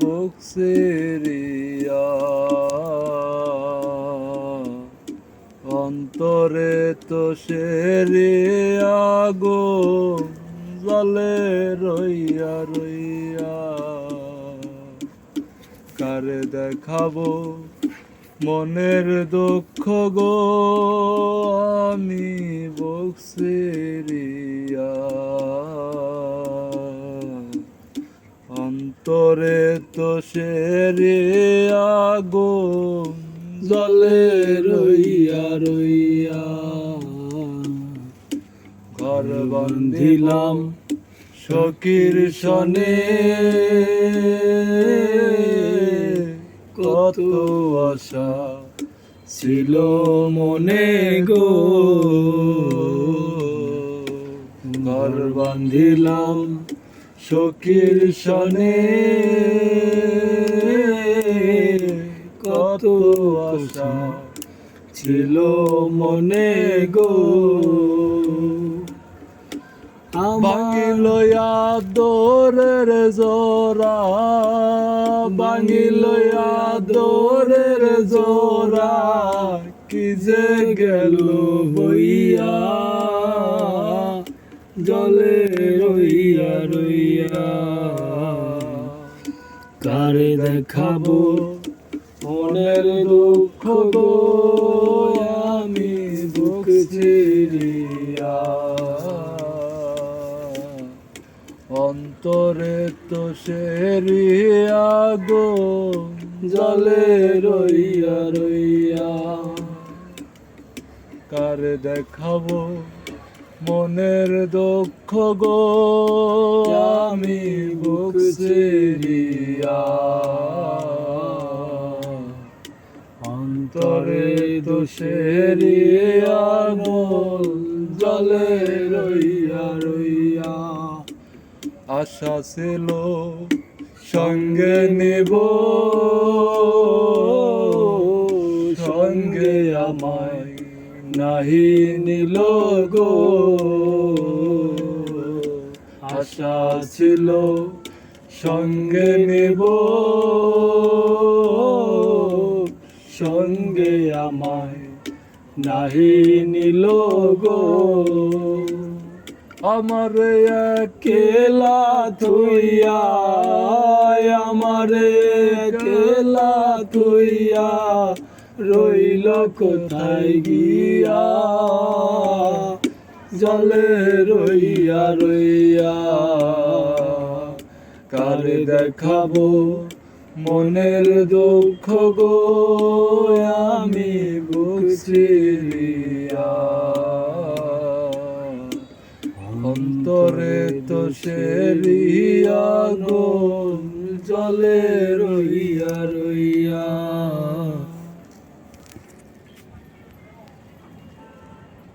বুক Syria অন্তরে তো সেরিয়া গো জলে রইয়া রইয়া কারে দেখাবো মনের দুঃখ গো আমি বুক সিরিয়া অন্তরে তো সেরিয়া গো জলে রইয়া রইয়া ঘর বান্ধিলাম সখীর সনে কত আশা ছিল মনে গো ঘর বান্ধিলাম সখীর সনে কত আশা ছিল মনে গো ভাঙিল আদরের জোড়া ভাঙিল আদরের জোড়া কি যে গেল বইয়া জলে রইয়া রইয়া কারে দেখাবো মনের দুঃখ গো আমি বুক চিরিয়া অন্তরে তো সেরিয়া গো জলে রইয়া রইয়া কারে দেখাবো মনের দুঃখ গো আমি বুক সিরিয়া অন্তরে তো সেরিয়া গো জলে রইয়া রইয়া আশা ছিল সঙ্গে নেব সঙ্গে আমায় নাহি নিল গো আশা ছিল সঙ্গে নেব সঙ্গে আমায় নাহি নিল গো আমার একলা থুইয়া আমার একলা থুইয়া রইল কোথায় গিয়া জলে রইয়া রইয়া কারে দেখাবো মনের দুঃখ গো আমি বুক চিরিয়া অন্তরে তো সেরিয়া গো জলে রইয়া